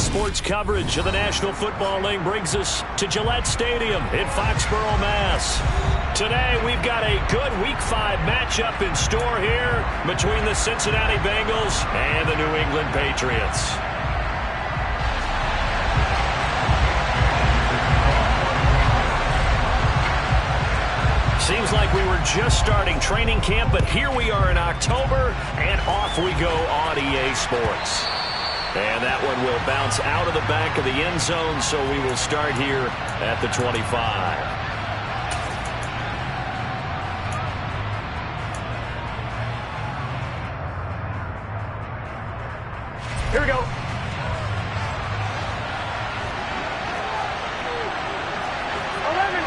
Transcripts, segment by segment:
Sports coverage of the National Football League brings us to Gillette Stadium in Foxborough, Mass. Today, we've got a good Week 5 matchup in store here between the Cincinnati Bengals and the New England Patriots. Seems like we were just starting training camp, but here we are in October, and off we go on EA Sports. And that one will bounce out of the back of the end zone, so we will start here at the 25. Here we go. 11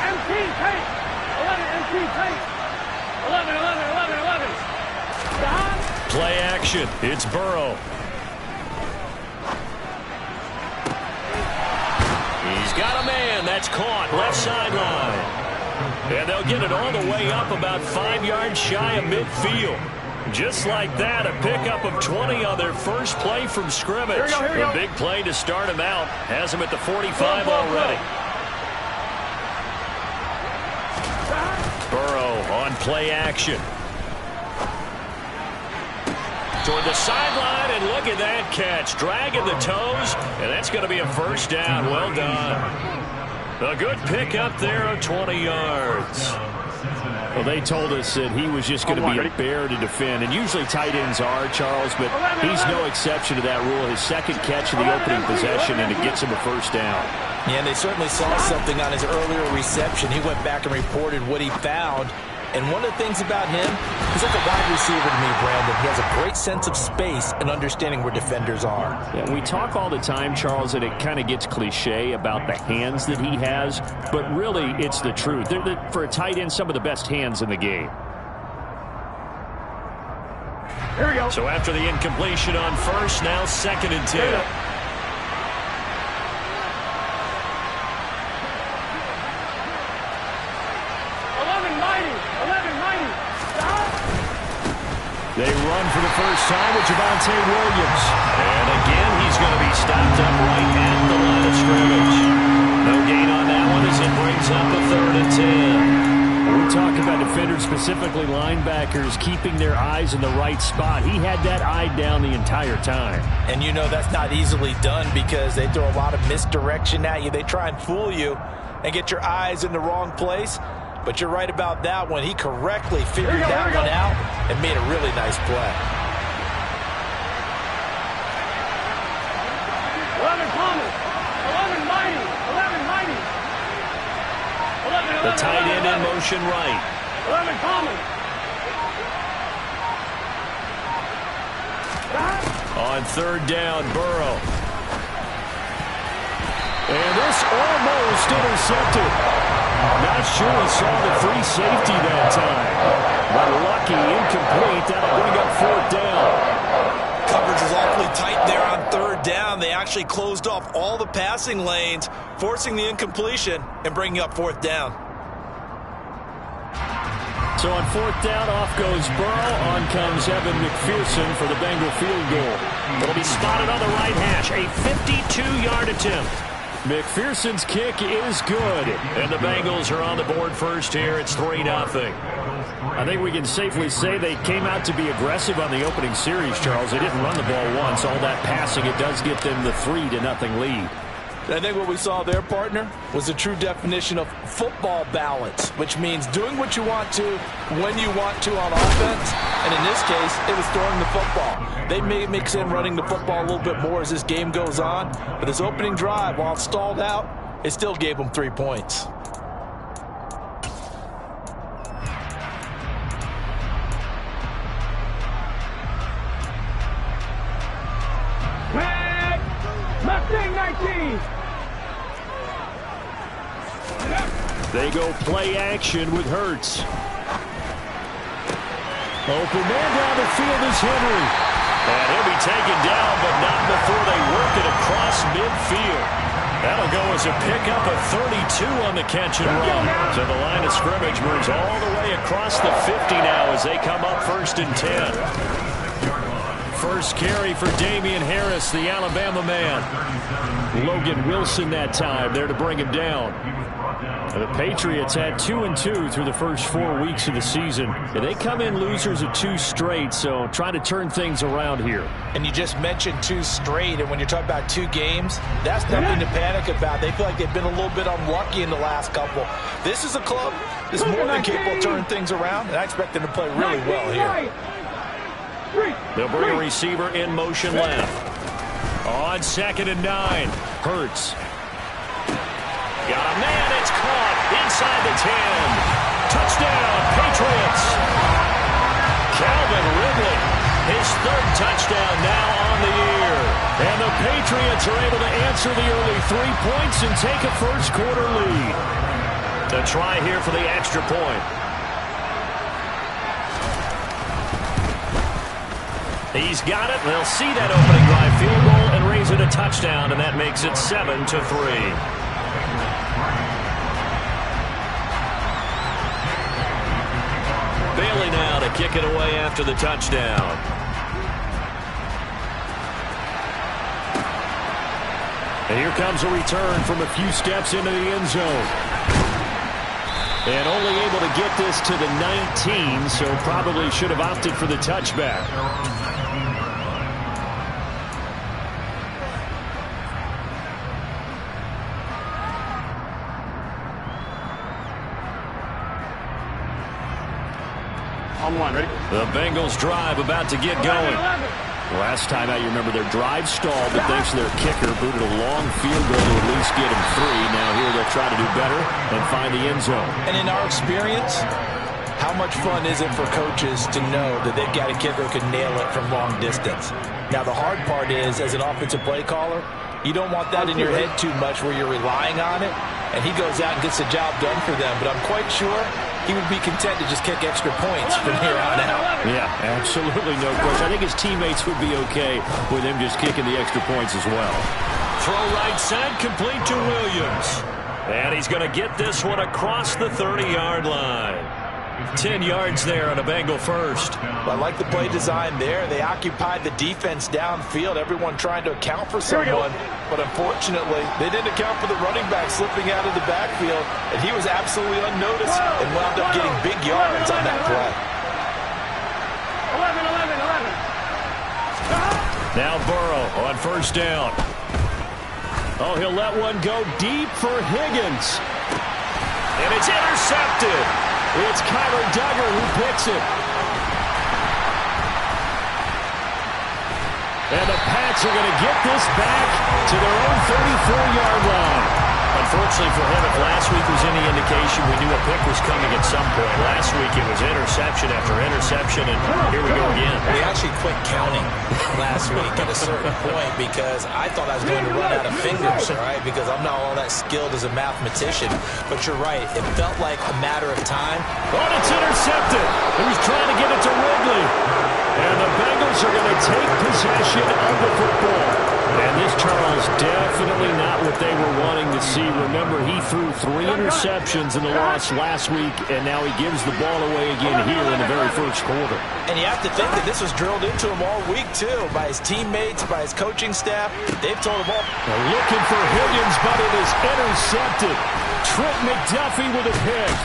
MT tape. 11 MT tape. 11, 11, 11, 11. Stop. Play action. It's Burrow. He's got a man. That's caught. Left sideline. And they'll get it all the way up about 5 yards shy of midfield. Just like that, a pickup of 20 on their first play from scrimmage. Here we go. A big play to start him out. Has him at the 45 already. Burrow on play action. Toward the sideline, and look at that catch. Dragging the toes, and that's going to be a first down. Well done. A good pickup there of 20 yards. Well, they told us that he was just going to be a bear to defend, and usually tight ends are, Charles, but he's no exception to that rule. His second catch of the opening possession, and it gets him a first down. Yeah, and they certainly saw something on his earlier reception. He went back and reported what he found. And one of the things about him, he's like a wide receiver to me, Brandon. He has a great sense of space and understanding where defenders are. Yeah, we talk all the time, Charles, and it kind of gets cliche about the hands that he has, but really it's the truth. They're for a tight end, some of the best hands in the game. Here we go. So after the incompletion on first, now 2nd and 10. They run for the first time with Javonte Williams. And again, he's going to be stopped up right at the line of scrimmage. No gain on that one as it brings up a 3rd and 10. We talk about defenders, specifically linebackers, keeping their eyes in the right spot. He had that eye down the entire time. And you know that's not easily done because they throw a lot of misdirection at you. They try and fool you and get your eyes in the wrong place. But you're right about that one. He correctly figured that one out and made a really nice play. 11 Thomas. 11 Mighty. 11 Mighty. 11, The tight end in motion right. 11 Thomas. On 3rd down, Burrow. And this almost intercepted. Not sure he saw the free safety that time. But lucky, incomplete. That'll bring up 4th down. Coverage was awfully tight there on 3rd down. They actually closed off all the passing lanes, forcing the incompletion and bringing up 4th down. So on 4th down, off goes Burrow. On comes Evan McPherson for the Bengal field goal. It'll be spotted on the right hash. A 52-yard attempt. McPherson's kick is good. And the Bengals are on the board first here. It's 3-0. I think we can safely say they came out to be aggressive on the opening series, Charles. They didn't run the ball once. All that passing, it does get them the 3-0 lead. I think what we saw there, partner, was the true definition of football balance, which means doing what you want to when you want to on offense. And in this case, it was throwing the football. They may mix in running the football a little bit more as this game goes on. But this opening drive, while it stalled out, it still gave them 3 points. Mustang 19. They go play action with Hurts. Open man down the field is Henry. And he'll be taken down, but not before they work it across midfield. That'll go as a pickup of 32 on the catch and run. So the line of scrimmage moves all the way across the 50 now as they come up 1st and 10. first carry for Damian Harris, the Alabama man. Logan Wilson that time there to bring him down. The Patriots had 2-2 through the first 4 weeks of the season. And they come in losers of 2 straight, so trying to turn things around here. And you just mentioned 2 straight, and when you're talking about 2 games, that's nothing to panic about. They feel like they've been a little bit unlucky in the last couple. This is a club that's more than capable of turning things around, and I expect them to play really well here. They'll bring a receiver in motion left. On 2nd and 9, Hurts. Got a man, it's caught inside the 10. Touchdown, Patriots. Calvin Ridley, his 3rd touchdown now on the year. And the Patriots are able to answer the early 3 points and take a first quarter lead. The try here for the extra point. He's got it. They'll see that opening drive field goal and raise it a touchdown, and that makes it 7-3. Bailey now to kick it away after the touchdown. And here comes a return from a few steps into the end zone. And only able to get this to the 19, so probably should have opted for the touchback. On 1, ready? The Bengals drive about to get going. Last time out, you remember their drive stalled, but thanks to their kicker, booted a long field goal to at least get him 3. Now here they'll try to do better and find the end zone. And in our experience, how much fun is it for coaches to know that they've got a kicker who can nail it from long distance? Now the hard part is, as an offensive play caller, you don't want that in your head too much where you're relying on it, and he goes out and gets the job done for them. But I'm quite sure he would be content to just kick extra points from here on out. Yeah, absolutely no question. I think his teammates would be okay with him just kicking the extra points as well. Throw right side, complete to Williams. And he's going to get this one across the 30-yard line. 10 yards there on a Bengal first. I like the play design there. They occupied the defense downfield, everyone trying to account for someone. But unfortunately, they didn't account for the running back slipping out of the backfield, and he was absolutely unnoticed and wound up getting big yards on that play. 11. Now Burrow on first down. Oh, he'll let one go deep for Higgins. And it's intercepted. It's Kyler Duggar who picks it. And the Pats are going to get this back to their own 34-yard line. Unfortunately for him, if last week was any indication, we knew a pick was coming at some point. Last week it was interception after interception, and here we go again. We actually quit counting last week at a certain point because I thought I was going to run out of fingers, right? Because I'm not all that skilled as a mathematician. But you're right. It felt like a matter of time. Oh, it's intercepted. He was trying to get it to Ridley. And the Bengals are going to take possession of the football. And this, Charles, definitely not what they were wanting to see. Remember, he threw 3 interceptions in the loss last week, and now he gives the ball away again here in the very first quarter. And you have to think that this was drilled into him all week, too, by his teammates, by his coaching staff. They've told him all. They're looking for Higgins, but it is intercepted. Trent McDuffie with a pick.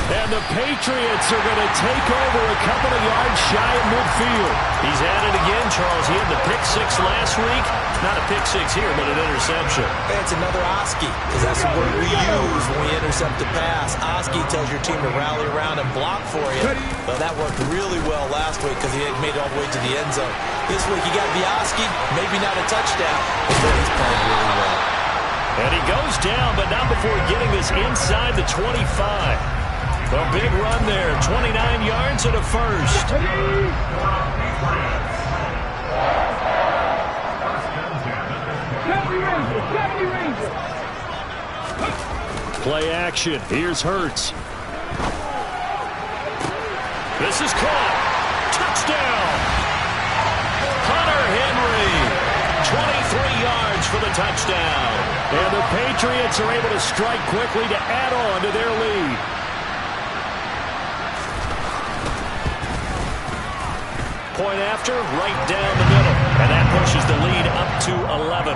And the Patriots are going to take over a couple of yards shy of midfield. He's at it again, Charles. He had the pick 6 last week. Not a pick 6 here, but an interception. It's another Oski, because that's the word we use when we intercept the pass. Oski tells your team to rally around and block for you. But that worked really well last week because he had made it all the way to the end zone. This week he got the Oski, maybe not a touchdown, but he's playing really well. And he goes down, but not before getting this inside the 25. A big run there, 29 yards and a first. Play action. Here's Hurts. This is caught. Touchdown. Hunter Henry. 23 yards for the touchdown. And the Patriots are able to strike quickly to add on to their lead. point after, right down the middle. And that pushes the lead up to 11.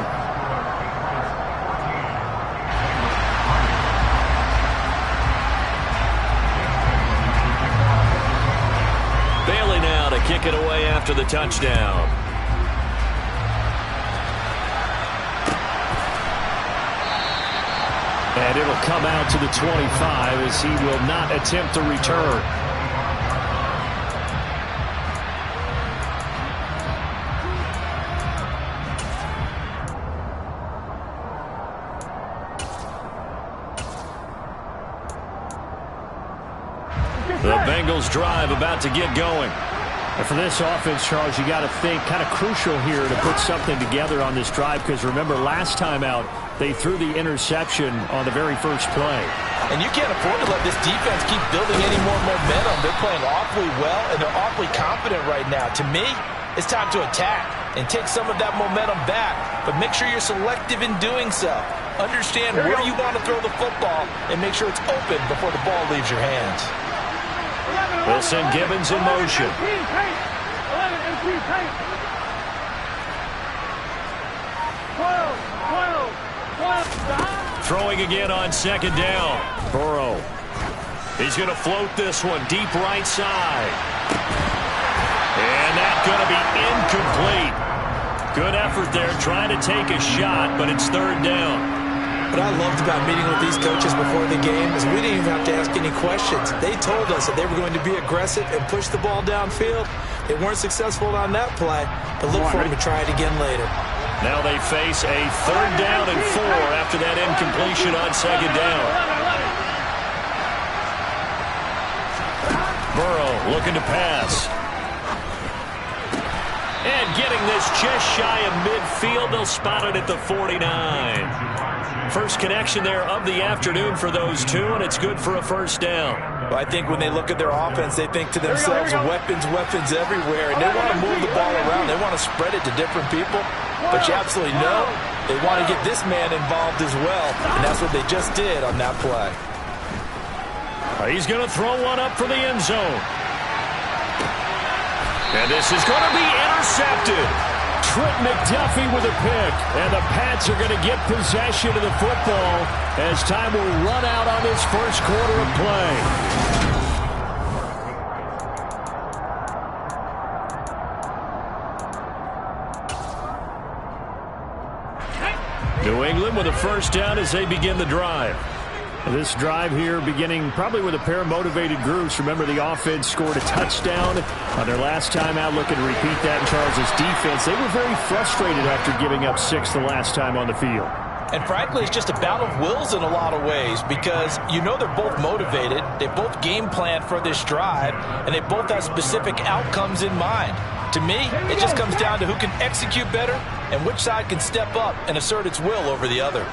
Bailey now to kick it away after the touchdown. And it'll come out to the 25 as he will not attempt to return. The Bengals drive about to get going. And for this offense, Charles, you got to think kind of crucial here to put something together on this drive, because remember last time out they threw the interception on the very first play. And you can't afford to let this defense keep building any more momentum. They're playing awfully well, and they're awfully confident right now. To me, it's time to attack and take some of that momentum back, but make sure you're selective in doing so. Understand where you want to throw the football and make sure it's open before the ball leaves your hands. Wilson Gibbons in motion. 11 and 3 paint. 12. Throwing again on second down. Burrow. He's going to float this one deep right side. And that's going to be incomplete. Good effort there trying to take a shot, but it's third down. What I loved about meeting with these coaches before the game is we didn't even have to ask any questions. They told us that they were going to be aggressive and push the ball downfield. They weren't successful on that play, but look for them to try it again later. Now they face a third down and 4 after that incompletion on second down. Burrow looking to pass. And getting this just shy of midfield. They'll spot it at the 49. First connection there of the afternoon for those two, and it's good for a first down. Well, I think when they look at their offense, they think to themselves, weapons everywhere, and they want to move the ball around. They want to spread it to different people, but you absolutely know they want to get this man involved as well, and that's what they just did on that play. He's going to throw one up for the end zone. And this is going to be intercepted. Trent McDuffie with a pick, and the Pats are going to get possession of the football as time will run out on this first quarter of play. New England with a first down as they begin the drive. This drive here beginning probably with a pair of motivated groups. Remember, the offense scored a touchdown on their last time out. Looking to repeat that in Charles' defense. They were very frustrated after giving up 6 the last time on the field. And frankly, it's just a battle of wills in a lot of ways, because you know they're both motivated, they both game plan for this drive, and they both have specific outcomes in mind. To me, it just comes down to who can execute better and which side can step up and assert its will over the other.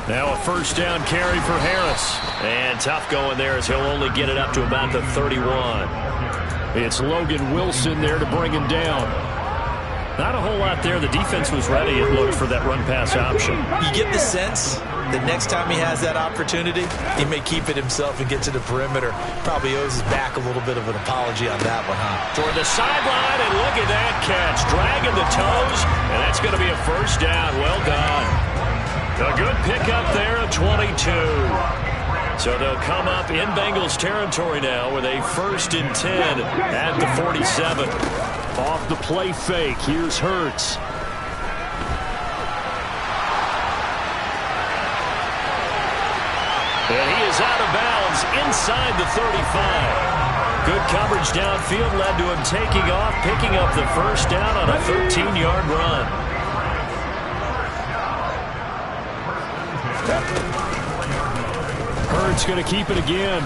Now a first down carry for Harris. And tough going there as he'll only get it up to about the 31. It's Logan Wilson there to bring him down. Not a whole lot there. The defense was ready, it looked, for that run-pass option. You get the sense that next time he has that opportunity, he may keep it himself and get to the perimeter. Probably owes his back a little bit of an apology on that one, huh? Toward the sideline, and look at that catch. Dragging the toes, and that's going to be a first down. Well done. A good pickup there of 22. So they'll come up in Bengals territory now with a 1st and 10 at the 47. Off the play fake, here's Hurts. And he is out of bounds inside the 35. Good coverage downfield led to him taking off, picking up the first down on a 13-yard run. Hurts going to keep it again.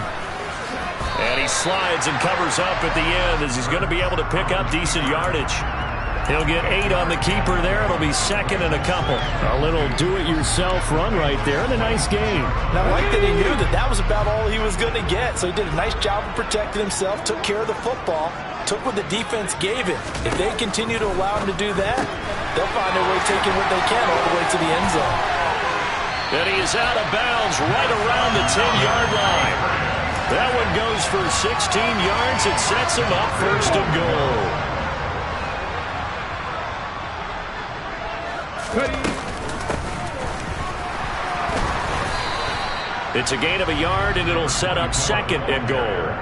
And he slides and covers up at the end as he's going to be able to pick up decent yardage. He'll get 8 on the keeper there. It'll be 2nd and a couple. A little do-it-yourself run right there and a nice game. Now, I like that he knew that that was about all he was going to get, so he did a nice job of protecting himself, took care of the football, took what the defense gave him. If they continue to allow him to do that, they'll find their way taking what they can all the way to the end zone. And he is out of bounds right around the 10-yard line. That one goes for 16 yards. It sets him up first and goal. It's a gain of a yard, and it'll set up second and goal.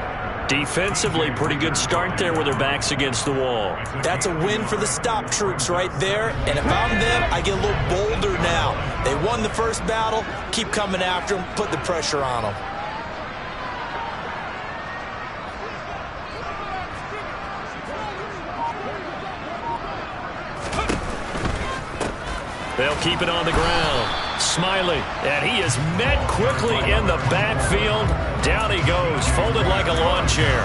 Defensively, pretty good start there with their backs against the wall. That's a win for the stop troops right there. And if I'm them, I get a little bolder now. They won the first battle. Keep coming after them. Put the pressure on them. They'll keep it on the ground. Smiley, and he is met quickly in the backfield. Down he goes, folded like a lawn chair.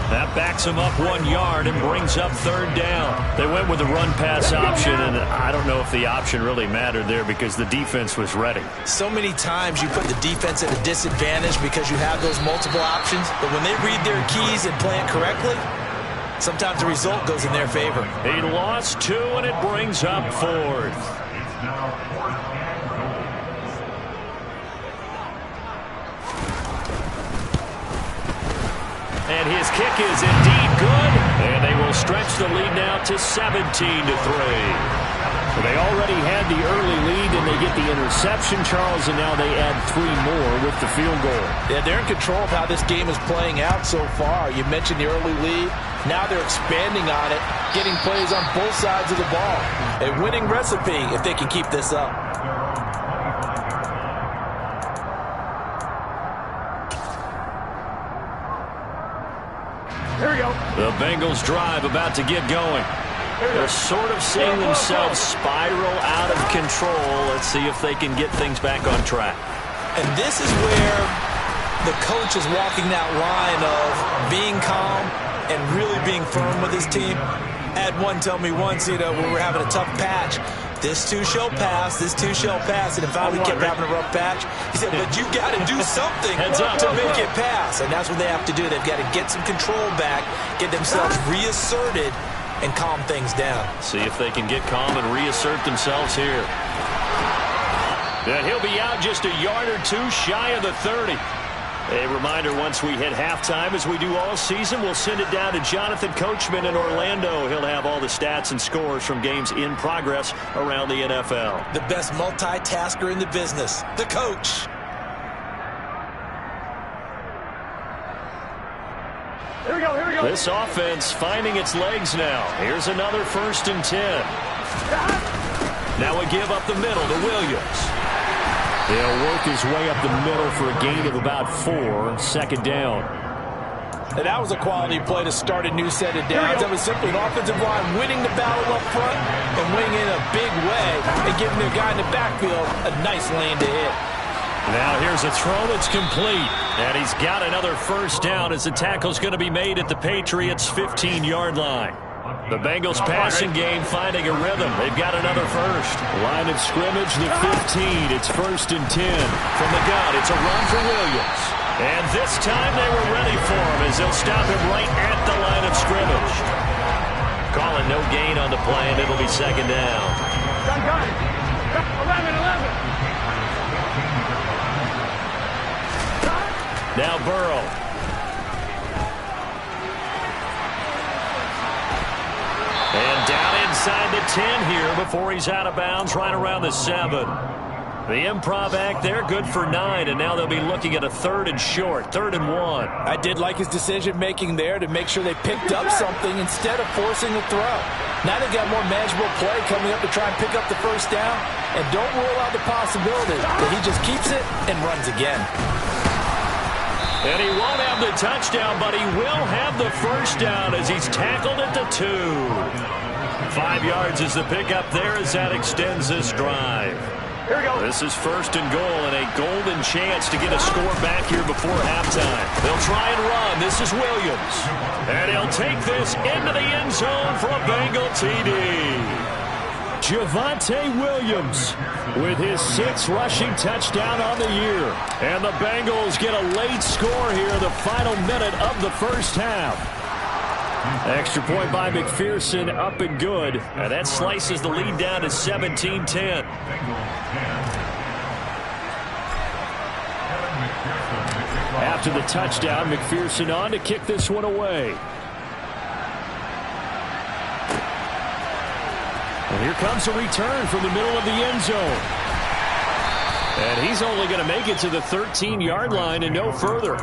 That backs him up 1 yard and brings up third down. They went with the run-pass option, and I don't know if the option really mattered there because the defense was ready. So many times you put the defense at a disadvantage because you have those multiple options, but when they read their keys and play it correctly, sometimes the result goes in their favor. He lost 2, and it brings up fourth. And his kick is indeed good, and they will stretch the lead now to 17-3. Well, they already had the early lead, and they get the interception, Charles, and now they add 3 more with the field goal. Yeah, they're in control of how this game is playing out so far. You mentioned the early lead. Now they're expanding on it, getting plays on both sides of the ball. A winning recipe if they can keep this up. Here we go. The Bengals drive about to get going. They're sort of seeing themselves spiral out of control. Let's see if they can get things back on track. And this is where the coach is walking that line of being calm and really being firm with his team. I had one tell me once, when we're having a tough patch, this too shall pass, this too shall pass. And if we kept having a rough patch, he said, but you got to do something to make it pass. And that's what they have to do. They've got to get some control back, get themselves reasserted, and calm things down. See if they can get calm and reassert themselves here. And he'll be out just a yard or 2 shy of the 30. A reminder, once we hit halftime, as we do all season, we'll send it down to Jonathan Coachman in Orlando. He'll have all the stats and scores from games in progress around the NFL. The best multitasker in the business, the coach. Here we go, here we go. This offense finding its legs now. Here's another 1st and 10. Now we give up the middle to Williams. He'll work his way up the middle for a gain of about 4, second down. And that was a quality play to start a new set of downs. That was simply an offensive line winning the battle up front and winning in a big way and giving the guy in the backfield a nice lane to hit. Now here's a throw that's complete. And he's got another 1st down as the tackle's going to be made at the Patriots' 15-yard line. The Bengals passing game finding a rhythm. They've got another 1st. Line of scrimmage, the 15. It's 1st and 10. From the gun, it's a run for Williams. And this time they were ready for him as they'll stop him right at the line of scrimmage. Calling no gain on the play, and it'll be 2nd down. Gun. 11. Now Burrow. And down inside the 10 here before he's out of bounds right around the 7. The improv act there, good for 9, and now they'll be looking at a 3rd and short, 3rd and 1. I did like his decision-making there to make sure they picked up something instead of forcing the throw. Now they've got more manageable play coming up to try and pick up the 1st down, and don't rule out the possibility that he just keeps it and runs again. And he won't have the touchdown, but he will have the 1st down as he's tackled at the 2. 5 yards is the pickup there as that extends this drive. Here we go. This is 1st and goal and a golden chance to get a score back here before halftime. They'll try and run. This is Williams. And he'll take this into the end zone for a Bengal TD. Javonte Williams with his 6th rushing touchdown on the year. And the Bengals get a late score here in the final minute of the 1st half. Extra point by McPherson, up and good. And that slices the lead down to 17-10. After the touchdown, McPherson on to kick this one away. And here comes a return from the middle of the end zone. And he's only going to make it to the 13-yard line and no further.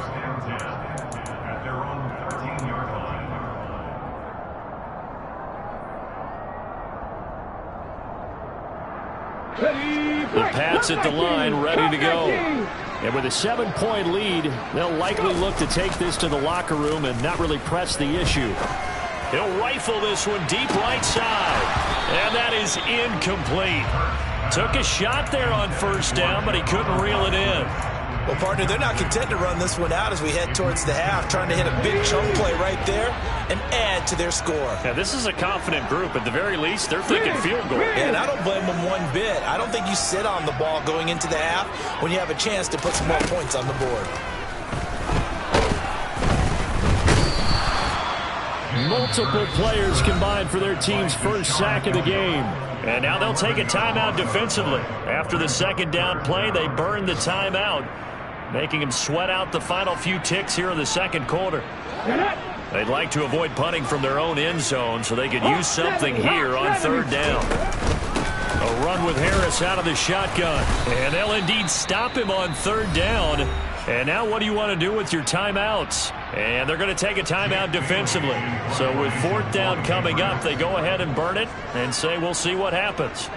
The Pats at the line, ready to go. And with a 7-point lead, they'll likely look to take this to the locker room and not really press the issue. He'll rifle this one deep right side. And that is incomplete. Took a shot there on first down, but he couldn't reel it in. Well, partner, they're not content to run this one out as we head towards the half, trying to hit a big chunk play right there and add to their score. Yeah, this is a confident group. At the very least, they're thinking field goal. And I don't blame them one bit. I don't think you sit on the ball going into the half when you have a chance to put some more points on the board. Multiple players combined for their team's first sack of the game. And now they'll take a timeout defensively. After the second down play, they burn the timeout, making them sweat out the final few ticks here in the second quarter. They'd like to avoid punting from their own end zone so they could use something here on third down. A run with Harris out of the shotgun. And they'll indeed stop him on third down. And now what do you want to do with your timeouts? And they're going to take a timeout defensively. So with fourth down coming up, they go ahead and burn it and say we'll see what happens.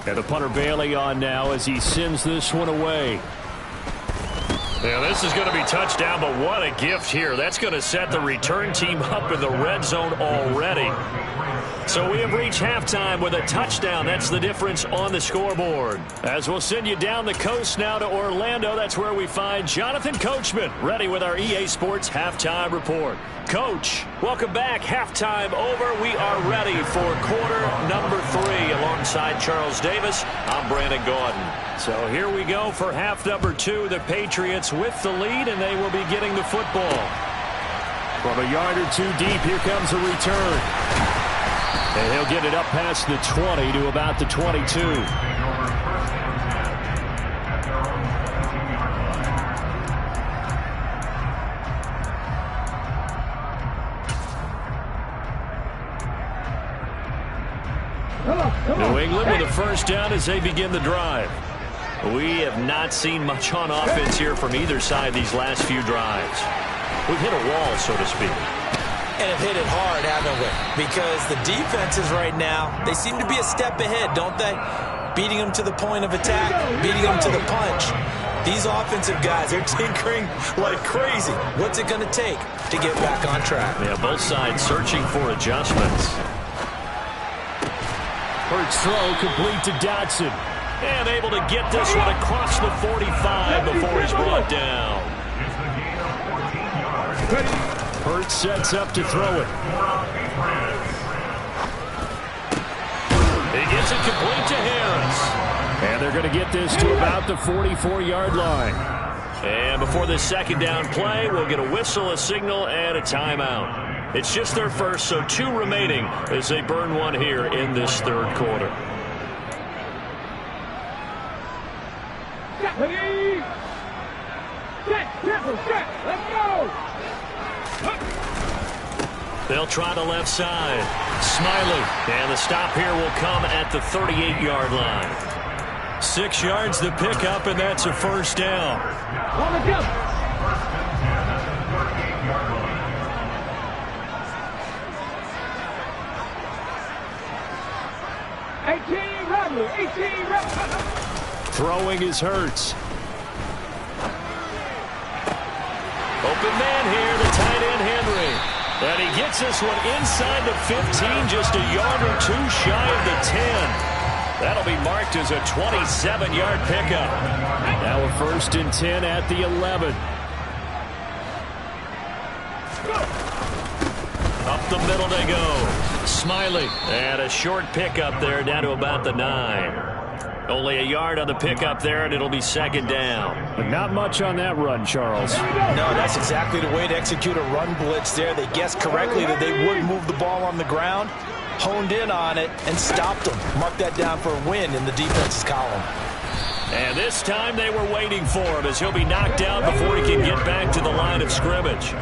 And the punter Bailey on now as he sends this one away. Yeah, this is going to be touchdown, but what a gift here. That's going to set the return team up in the red zone already. So we have reached halftime with a touchdown. That's the difference on the scoreboard. As we'll send you down the coast now to Orlando, that's where we find Jonathan Coachman, ready with our EA Sports Halftime Report. Coach, welcome back. Halftime over. We are ready for quarter number 3. Alongside Charles Davis, I'm Brandon Gaudin. So here we go for half number 2. The Patriots with the lead, and they will be getting the football. From a yard or two deep, here comes a return. And he'll get it up past the 20 to about the 22. New England with a first down as they begin the drive. We have not seen much on offense here from either side these last few drives. We've hit a wall, so to speak. And have hit it hard, haven't we? Because the defenses right now, they seem to be a step ahead, don't they? Beating them to the point of attack, beating them to the punch. These offensive guys, they're tinkering like crazy. What's it going to take to get back on track? Yeah, both sides searching for adjustments. Hurts throw complete to Dotson. And able to get this one across the 45 before he's brought down. Hurts sets up to throw it. He gets it complete to Harris. And they're going to get this to about the 44-yard line. And before this second down play, we'll get a whistle, a signal, and a timeout. It's just their first, so 2 remaining as they burn one here in this third quarter. Ready? Set, triple, set, let's go! They'll try the left side. Smiley. And the stop here will come at the 38-yard line. 6 yards to pick up, and that's a first down. On the jump. 18 Rodney. Throwing is Hurts. Open man here, the tight end Henry. And he gets this one inside the 15, just a yard or 2 shy of the 10. That'll be marked as a 27-yard pickup. Now a 1st and 10 at the 11. Up the middle they go. Smiley. And a short pickup there down to about the 9. Only a yard on the pickup there, and it'll be second down. But not much on that run, Charles. No, that's exactly the way to execute a run blitz there. They guessed correctly that they would move the ball on the ground, honed in on it, and stopped them. Mark that down for a win in the defense's column. And this time they were waiting for him as he'll be knocked out before he can get back to the line of scrimmage.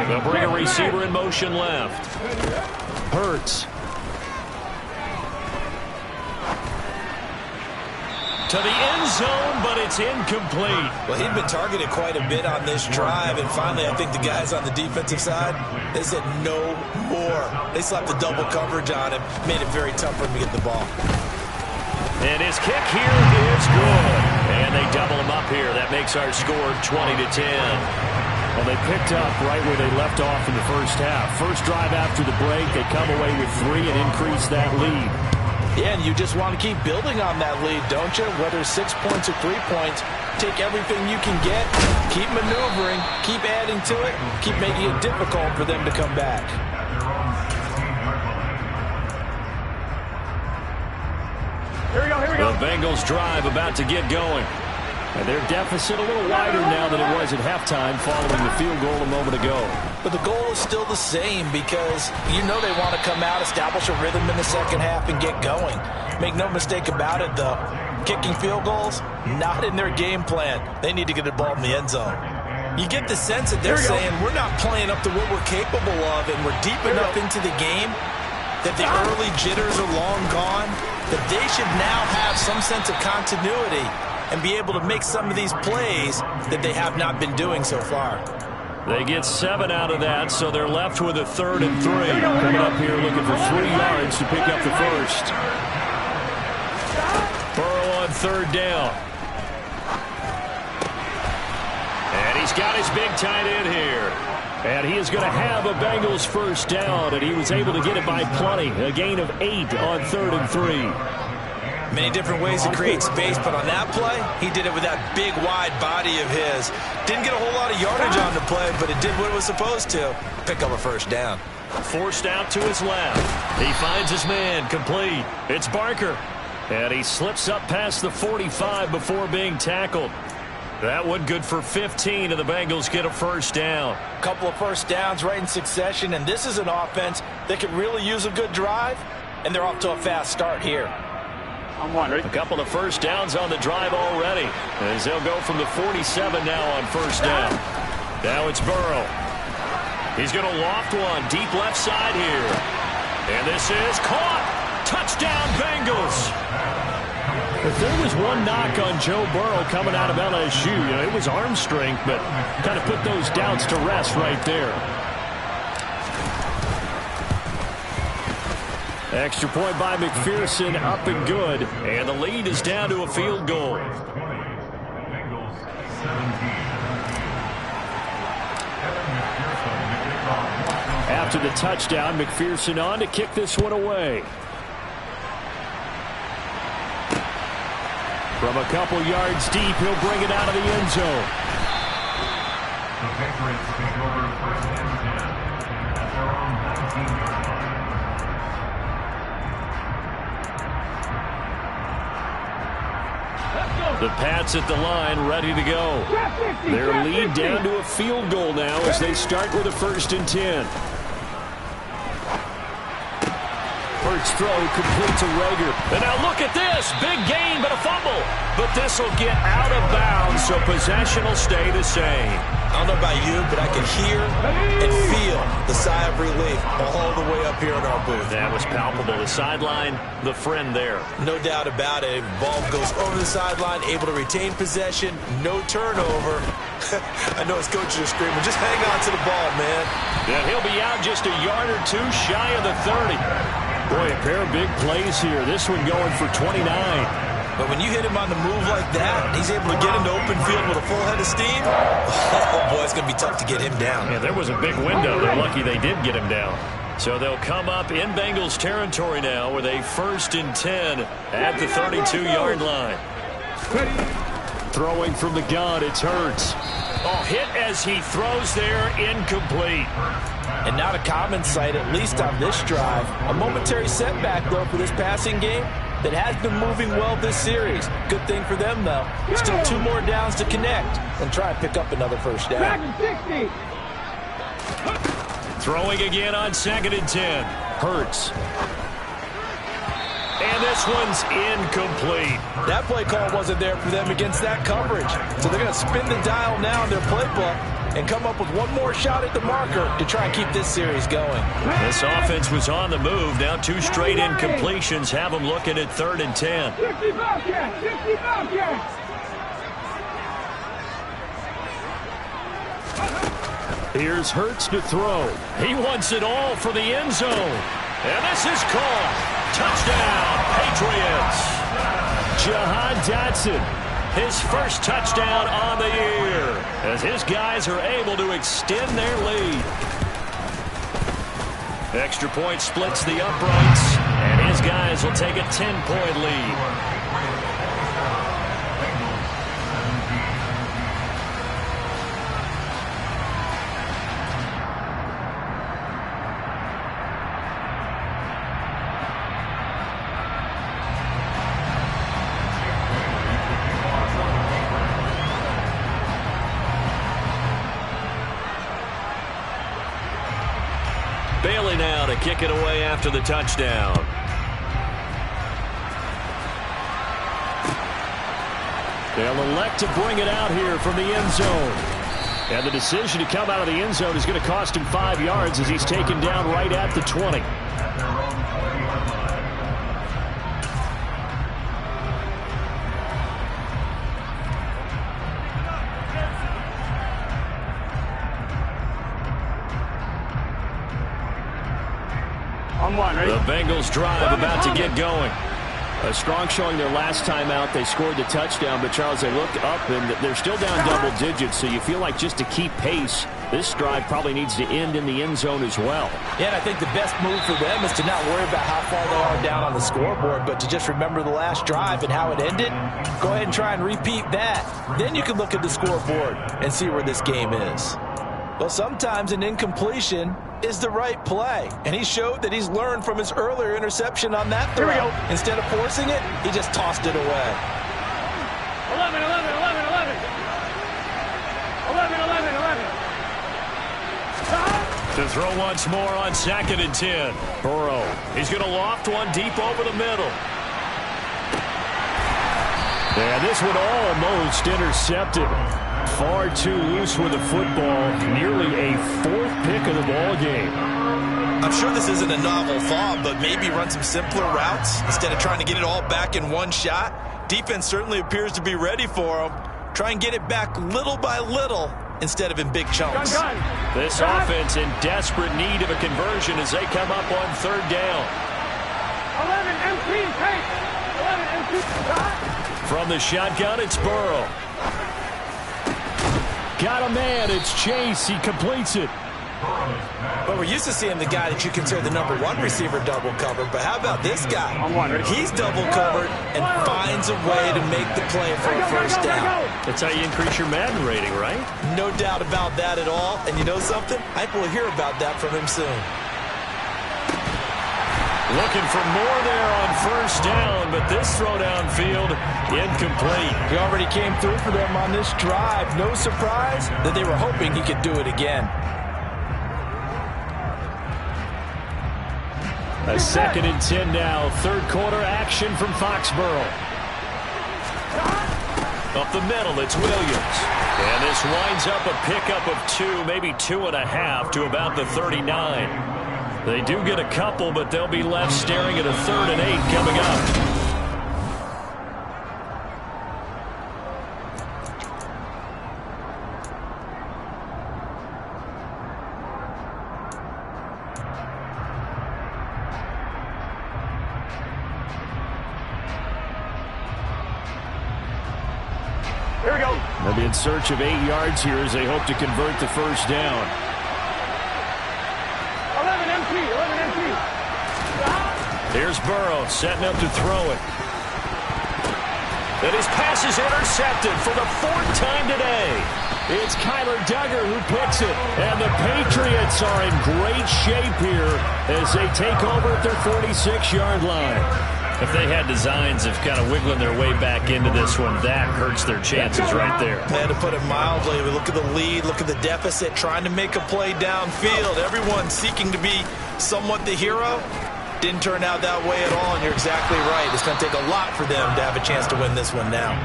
They'll bring a receiver in motion left. Hurts. To the end zone, but it's incomplete. Well, he'd been targeted quite a bit on this drive, and finally I think the guys on the defensive side, they said no more. They slapped the double coverage on him, made it very tough for him to get the ball. And his kick here is good. And they double him up here. That makes our score 20-10. Well, they picked up right where they left off in the first half. First drive after the break, they come away with 3 and increase that lead. Yeah, and you just want to keep building on that lead, don't you? Whether 6 points or 3 points, take everything you can get, keep maneuvering, keep adding to it, keep making it difficult for them to come back. Here we go, here we go. The Bengals drive about to get going. And their deficit a little wider now than it was at halftime following the field goal a moment ago. But the goal is still the same because you know they want to come out, establish a rhythm in the second half, and get going. Make no mistake about it, though. Kicking field goals, not in their game plan. They need to get the ball in the end zone. You get the sense that they're saying we're not playing up to what we're capable of, and we're deep enough into the game that the early jitters are long gone, that they should now have some sense of continuity and be able to make some of these plays that they have not been doing so far. They get 7 out of that, so they're left with a 3rd and 3. Coming up here looking for 3 yards to pick up the first. Burrow on 3rd down. And he's got his big tight end here. And he is going to have a Bengals first down, and he was able to get it by plenty. A gain of 8 on 3rd and 3. Many different ways to create space, but on that play, he did it with that big, wide body of his. Didn't get a whole lot of yardage on the play, but it did what it was supposed to. Pick up a first down. Forced out to his left. He finds his man, complete. It's Barker. And he slips up past the 45 before being tackled. That one good for 15, and the Bengals get a first down. A couple of first downs right in succession, and this is an offense that could really use a good drive, and they're off to a fast start here. A couple of first downs on the drive already, as they'll go from the 47 now on first down. Now it's Burrow. He's going to loft one deep left side here. And this is caught. Touchdown, Bengals. If there was one knock on Joe Burrow coming out of LSU, it was arm strength, but kind of put those doubts to rest right there. Extra point by McPherson, up and good. And the lead is down to a field goal. After the touchdown, McPherson on to kick this one away. From a couple yards deep, he'll bring it out of the end zone. The Patriots take over first and 10 at their own 19-yard line. The Pats at the line, ready to go. Their lead down to a field goal now as they start with a 1st and 10. First throw complete to Rager. And now look at this. Big gain, but a fumble. But this will get out of bounds, so possession will stay the same. I don't know about you, but I can hear and feel the sigh of relief all the way up here in our booth. That was palpable. The sideline, the friend there. No doubt about it. Ball goes over the sideline, able to retain possession, no turnover. I know his coaches are screaming, just hang on to the ball, man. Yeah, he'll be out just a yard or two shy of the 30. Boy, a pair of big plays here. This one going for 29. But when you hit him on the move like that, he's able to get into open field with a full head of steam. Oh, boy, it's going to be tough to get him down. Yeah, there was a big window. They're lucky they did get him down. So they'll come up in Bengals territory now with a 1st and 10 at the 32-yard line. Throwing from the gun, it's Hurts. Oh, hit as he throws there, incomplete. And not a common sight, at least on this drive. A momentary setback, though, for this passing game that has been moving well this series. Good thing for them, though. Still 2 more downs to connect and try and pick up another first down. Throwing again on 2nd and 10. Hurts. And this one's incomplete. That play call wasn't there for them against that coverage. So they're going to spin the dial now in their playbook and come up with one more shot at the marker to try and keep this series going. This offense was on the move. Now 2 straight incompletions have them looking at 3rd and 10. 50 Bobcats! 50 Bobcats! Here's Hurts to throw. He wants it all for the end zone. And this is caught. Touchdown, Patriots. Jahan Dotson. His first touchdown on the year as his guys are able to extend their lead. Extra point splits the uprights, and his guys will take a 10-point lead. Bailey now to kick it away after the touchdown. They'll elect to bring it out here from the end zone. And the decision to come out of the end zone is going to cost him 5 yards as he's taken down right at the 20. The Bengals drive about to get going. A strong showing their last time out. They scored the touchdown, but Charles, they look up and they're still down double digits, so you feel like just to keep pace, this drive probably needs to end in the end zone as well. Yeah, and I think the best move for them is to not worry about how far they are down on the scoreboard, but to just remember the last drive and how it ended. Go ahead and try and repeat that. Then you can look at the scoreboard and see where this game is. Well, sometimes an incompletion is the right play, and he showed that he's learned from his earlier interception on that throw. Instead of forcing it, he just tossed it away. 11, 11, 11, 11. 11, 11, 11. To throw once more on 2nd and 10. Burrow. He's going to loft one deep over the middle. And this one almost intercepted. Far too loose with the football. Nearly a 4th pick of the ball game. I'm sure this isn't a novel thought, but maybe run some simpler routes instead of trying to get it all back in one shot. Defense certainly appears to be ready for him. Try and get it back little by little instead of in big chunks. This offense in desperate need of a conversion as they come up on 3rd down. 11 empty, take. 11 empty. From the shotgun, it's Burrow. Got a man. It's Chase. He completes it. But we're used to seeing the guy that you consider the #1 receiver double covered. But how about this guy? He's double covered and finds a way to make the play for a first down. That's how you increase your Madden rating, right? No doubt about that at all. And you know something? I think we'll hear about that from him soon. Looking for more there on 1st down, but this throw downfield incomplete. He already came through for them on this drive. No surprise that they were hoping he could do it again. A 2nd and 10 now. 3rd quarter action from Foxborough. Up the middle, it's Williams. And this winds up a pickup of 2, maybe 2.5 to about the 39. They do get a couple, but they'll be left staring at a 3rd and 8 coming up. Here we go. They'll be in search of 8 yards here as they hope to convert the 1st down. 11 empty, 11 empty. Here's Burrow setting up to throw it. And his pass is intercepted for the 4th time today. It's Kyler Duggar who picks it. And the Patriots are in great shape here as they take over at their 46-yard line. If they had designs of kind of wiggling their way back into this one, that hurts their chances right there. And to put it mildly, we look at the lead, look at the deficit, trying to make a play downfield. Everyone seeking to be somewhat the hero. Didn't turn out that way at all, and you're exactly right. It's going to take a lot for them to have a chance to win this one now.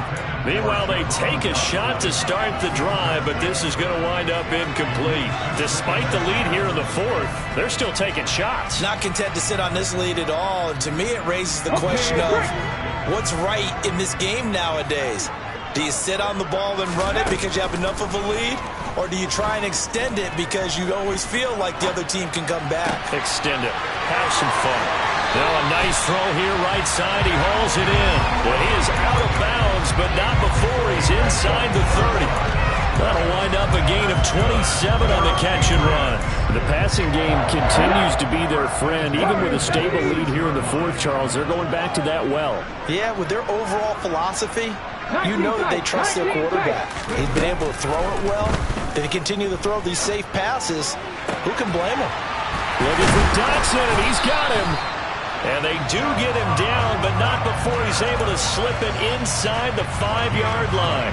Meanwhile, they take a shot to start the drive, but this is going to wind up incomplete. Despite the lead here in the fourth, they're still taking shots. Not content to sit on this lead at all, and to me it raises the question of what's right in this game nowadays. Do you sit on the ball and run it because you have enough of a lead? Or do you try and extend it because you always feel like the other team can come back? Extend it. Have some fun. Now a nice throw here, right side. He hauls it in. Well, he is out of bounds, but not before he's inside the 30. That'll wind up a gain of 27 on the catch and run. The passing game continues to be their friend. Even with a stable lead here in the fourth, Charles, they're going back to that well. Yeah, with their overall philosophy, you know that they trust their quarterback. He's been able to throw it well. If they continue to throw these safe passes, who can blame him? Looking for Dotson, and he's got him. And they do get him down, but not before he's able to slip it inside the 5-yard line.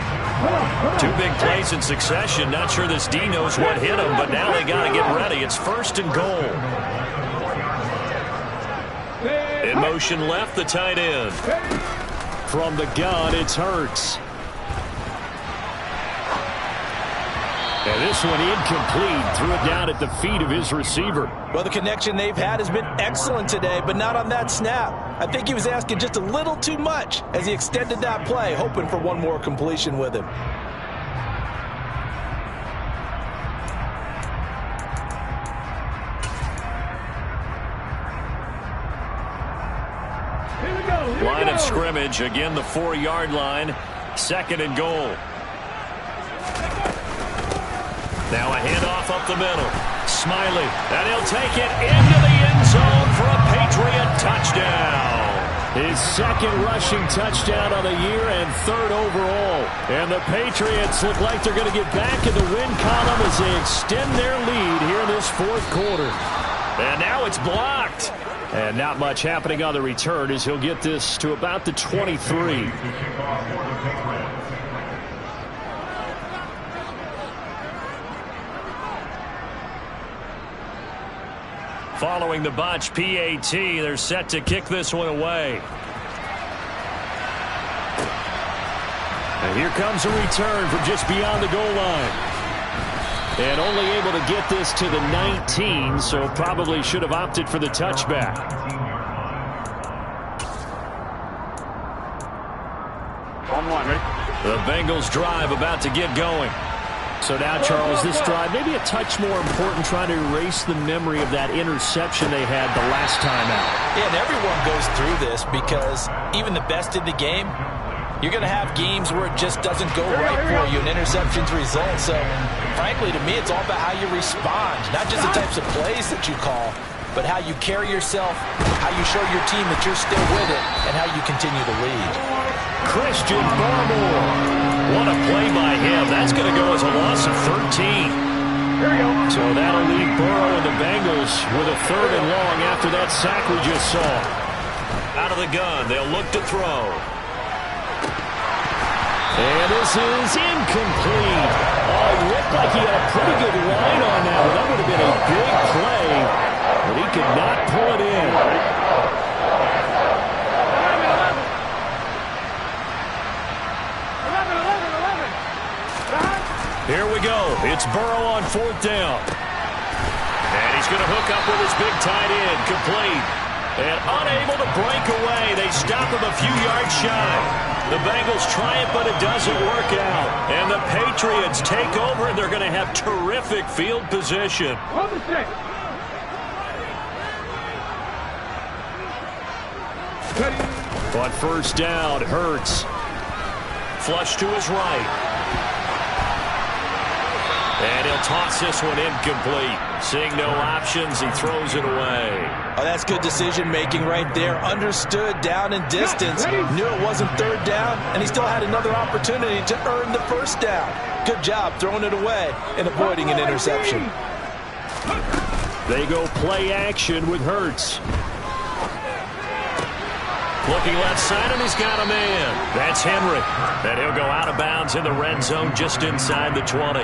2 big plays in succession. Not sure this D knows what hit him, but now they got to get ready. It's 1st and goal. In motion left, the tight end. From the gun, it's Hurts. And this one incomplete. Threw it down at the feet of his receiver. Well, the connection they've had has been excellent today, but not on that snap. I think he was asking just a little too much as he extended that play, hoping for one more completion with him. Line of scrimmage, again the 4-yard line, 2nd and goal. Now a handoff up the middle. Smiley, and he'll take it into the end zone for a Patriot touchdown. His 2nd rushing touchdown of the year and 3rd overall. And the Patriots look like they're going to get back in the win column as they extend their lead here in this 4th quarter. And now it's blocked. And not much happening on the return as he'll get this to about the 23. Following the botch PAT, they're set to kick this one away. And here comes a return from just beyond the goal line. And only able to get this to the 19, so probably should have opted for the touchback. The Bengals drive about to get going. So now, Charles, this drive maybe a touch more important, trying to erase the memory of that interception they had the last time out. Yeah, and everyone goes through this because even the best in the game, you're going to have games where it just doesn't go right for you and interceptions result. So, frankly, to me, it's all about how you respond, not just the types of plays that you call, but how you carry yourself, how you show your team that you're still with it, and how you continue to lead. Christian Barmore. What a play by him. That's going to go as a loss of 13. Here we go. So that'll leave Burrow and the Bengals with a 3rd and long after that sack we just saw. Out of the gun, they'll look to throw. And this is incomplete. Oh, it looked like he had a pretty good line on that one. That would have been a big play, but he could not pull it in. Here we go. It's Burrow on 4th down. And he's going to hook up with his big tight end. Complete. And unable to break away. They stop him a few yards shy. The Bengals try it, but it doesn't work out. And the Patriots take over, and they're going to have terrific field position. On 1st down, Hurts. Flush to his right. And he'll toss this one incomplete. Seeing no options, he throws it away. Oh, that's good decision-making right there. Understood down and distance. Knew it wasn't 3rd down, and he still had another opportunity to earn the 1st down. Good job throwing it away and avoiding an interception. They go play action with Hurts. Looking left side, and he's got a man. That's Henry. And he'll go out of bounds in the red zone just inside the 20.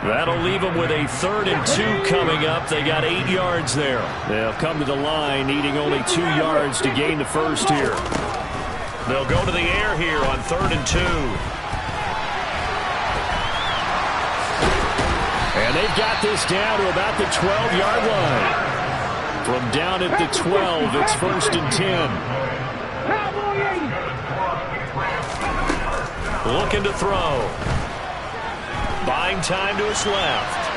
That'll leave them with a 3rd and 2 coming up. They got 8 yards there. They'll come to the line, needing only 2 yards to gain the first here. They'll go to the air here on 3rd and 2. And they've got this down to about the 12-yard line. From down at the 12, it's 1st and 10. Looking to throw. Buying time to his left.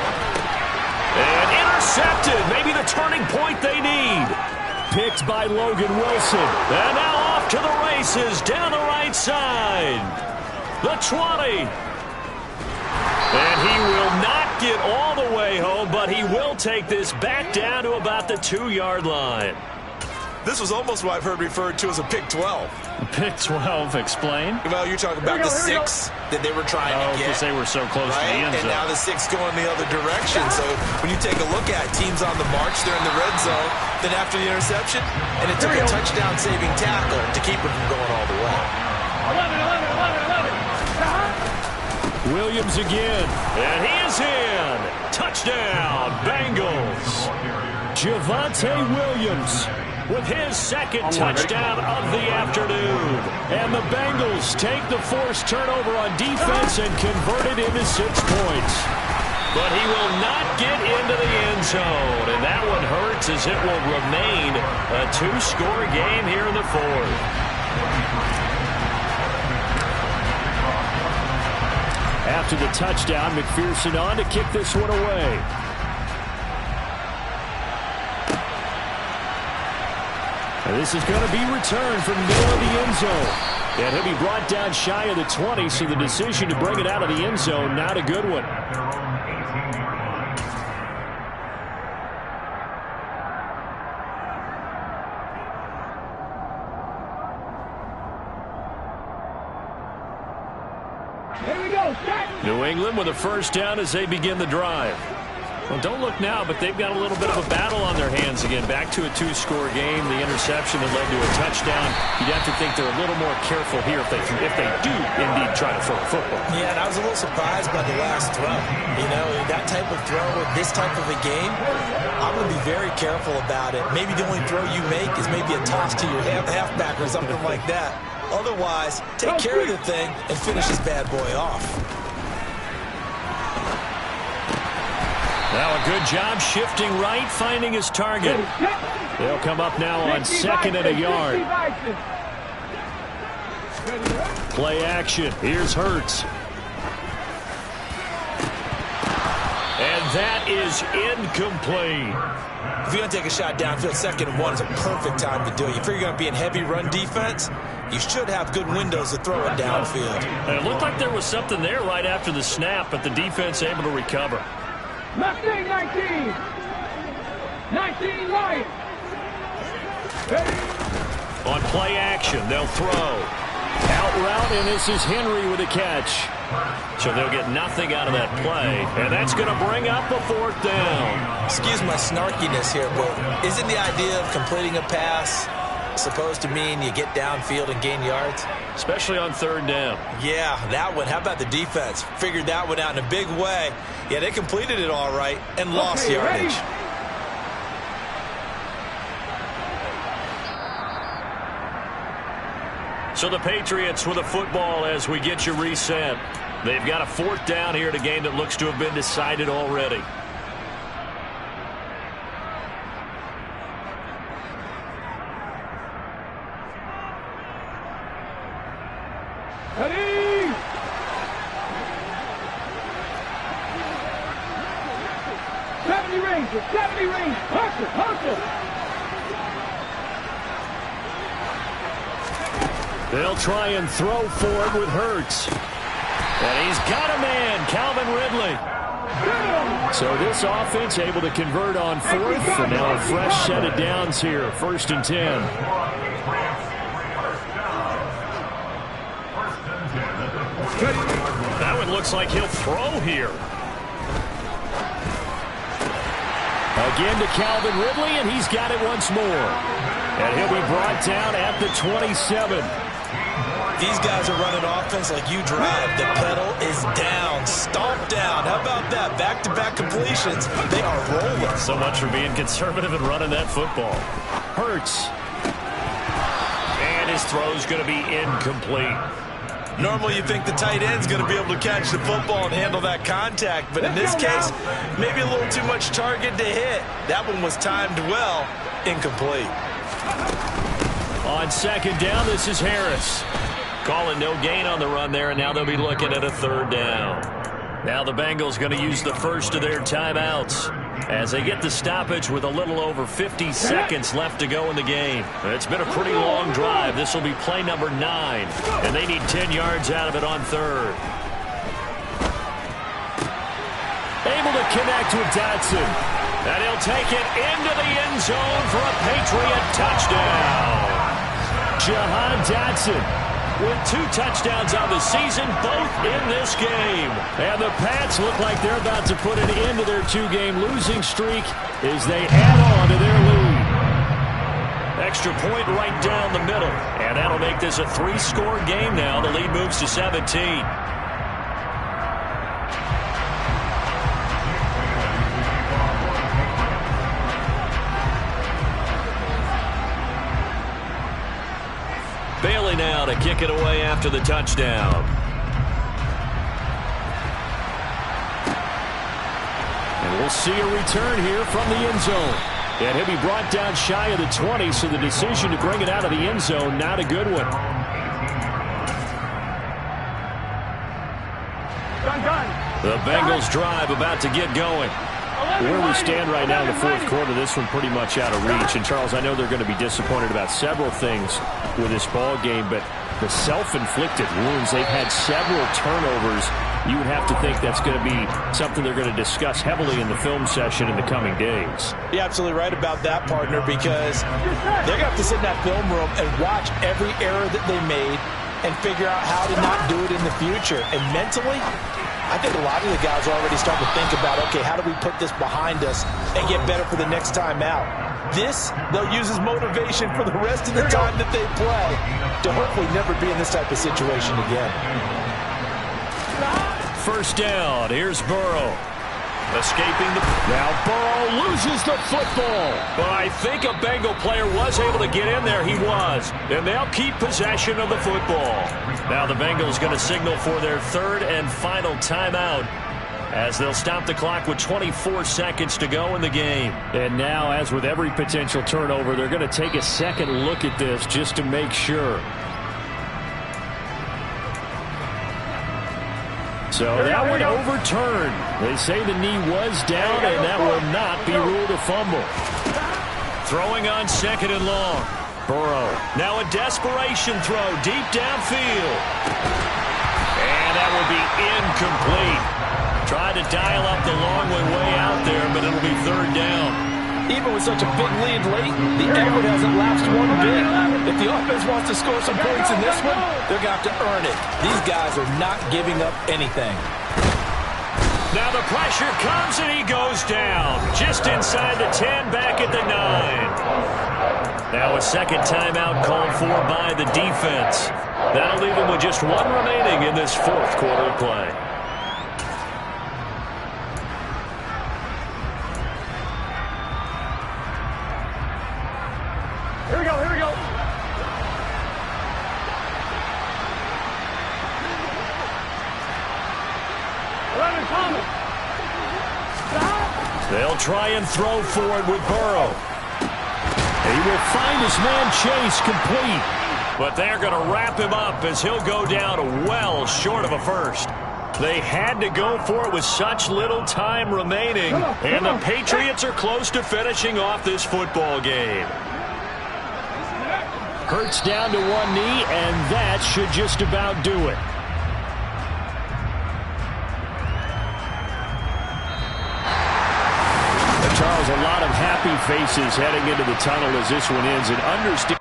And intercepted. Maybe the turning point they need. Picked by Logan Wilson. And now off to the races down the right side. The 20. And he will not get all the way home, but he will take this back down to about the 2-yard line. This was almost what I've heard referred to as a pick 12. Pick 12, explain. Well, you're talking about the 6 that they were trying to get. Because they were so close to the end zone. And now the 6 going the other direction. So when you take a look at teams on the march, they're in the red zone. Then after the interception, and it took a touchdown-saving tackle to keep it from going all the way. 11. Williams again. And he is in. Touchdown, Bengals. Javonte Williams with his 2nd touchdown of the afternoon. And the Bengals take the forced turnover on defense and convert it into 6 points. But he will not get into the end zone. And that one hurts as it will remain a 2-score game here in the 4th. After the touchdown, McPherson on to kick this one away. And this is going to be returned from the middle of the end zone. And he'll be brought down shy of the 20, so the decision to bring it out of the end zone, not a good one. Here we go, set. New England with a 1st down as they begin the drive. Well, don't look now, but they've got a little bit of a battle on their hands again. Back to a 2-score game. The interception that led to a touchdown. You'd have to think they're a little more careful here if they do indeed try to throw a football. Yeah, and I was a little surprised by the last throw. You know, that type of throw with this type of a game, I'm going to be very careful about it. Maybe the only throw you make is maybe a toss to your halfback or something like that. Otherwise, take care of the thing and finish this bad boy off. Now a good job shifting right, finding his target. They'll come up now on 2nd and a yard. Play action. Here's Hurts. And that is incomplete. If you're going to take a shot downfield, 2nd and 1 is a perfect time to do it. You figure you're going to be in heavy run defense, you should have good windows to throw it downfield. And it looked like there was something there right after the snap, but the defense able to recover. Mustang 19. 19 Lions. On play action, they'll throw. Out route, and this is Henry with a catch. So they'll get nothing out of that play, and that's going to bring up a 4th down. Excuse my snarkiness here, but isn't the idea of completing a pass supposed to mean you get downfield and gain yards? Especially on 3rd down. Yeah, that one. How about the defense? Figured that one out in a big way. Yeah, they completed it all right and lost yardage. Ready. So the Patriots with a football as we get you reset. They've got a 4th down here in a game that looks to have been decided already. Ready. 70 range. Hustle. They'll try and throw for it with Hurts. And he's got a man, Calvin Ridley. So this offense able to convert on 4th, and now a fresh set of downs here, 1st and 10. That one looks like he'll throw here. Again to Calvin Ridley, and he's got it once more. And he'll be brought down at the 27. These guys are running offense like you drive. The pedal is down, stomp down. How about that? Back-to-back completions. They are rolling. So much for being conservative and running that football. Hurts. And his throw's going to be incomplete. Normally you think the tight end's going to be able to catch the football and handle that contact, but in this case, maybe a little too much target to hit. That one was timed well, incomplete. On second down, this is Harris. Calling no gain on the run there, and now they'll be looking at a third down. Now the Bengals going to use the first of their timeouts as they get the stoppage with a little over 50 seconds left to go in the game. It's been a pretty long drive. This will be play number 9, and they need 10 yards out of it on third. Able to connect with Dotson, and he'll take it into the end zone for a Patriot touchdown. Jahan Dotson with 2 touchdowns on the season, both in this game. And the Pats look like they're about to put an end to their 2-game losing streak as they add on to their lead. Extra point right down the middle, and that'll make this a 3-score game now. The lead moves to 17. Bailey now to kick it away after the touchdown. And we'll see a return here from the end zone. And he'll be brought down shy of the 20, so the decision to bring it out of the end zone, not a good one. The Bengals drive about to get going. Where we stand right now in the fourth quarter, this one pretty much out of reach. And, Charles, I know they're going to be disappointed about several things with this ball game, but the self-inflicted wounds, they've had several turnovers. You would have to think that's going to be something they're going to discuss heavily in the film session in the coming days. You're absolutely right about that, partner, because they're going to have to sit in that film room and watch every error that they made and figure out how to not do it in the future. And mentally, I think a lot of the guys are already starting to think about, okay, how do we put this behind us and get better for the next time out? This, they'll use as motivation for the rest of the time that they play to hopefully never be in this type of situation again. First down, here's Burrow. Escaping the... Now Burrow loses the football. But I think a Bengal player was able to get in there. He was. And they'll keep possession of the football. Now the Bengals going to signal for their third and final timeout as they'll stop the clock with 24 seconds to go in the game. And now, as with every potential turnover, they're going to take a second look at this just to make sure. So that one overturned. They say the knee was down, and that will not be ruled a fumble. Throwing on second and long. Burrow. Now a desperation throw deep downfield. And that will be incomplete. Tried to dial up the long way out there, but it'll be third down. Even with such a big lead late, the effort hasn't lapsed one bit. If the offense wants to score some points in this one, they're going to have to earn it. These guys are not giving up anything. Now the pressure comes and he goes down. Just inside the 10, back at the 9. Now a second timeout called for by the defense. That'll leave them with just one remaining in this fourth quarter of play. Here we go, here we go. They'll try and throw for it with Burrow. He will find his man Chase complete. But they're going to wrap him up as he'll go down well short of a first. They had to go for it with such little time remaining. And the Patriots are close to finishing off this football game. Hurts down to one knee, and that should just about do it. Charles, a lot of happy faces heading into the tunnel as this one ends. And understand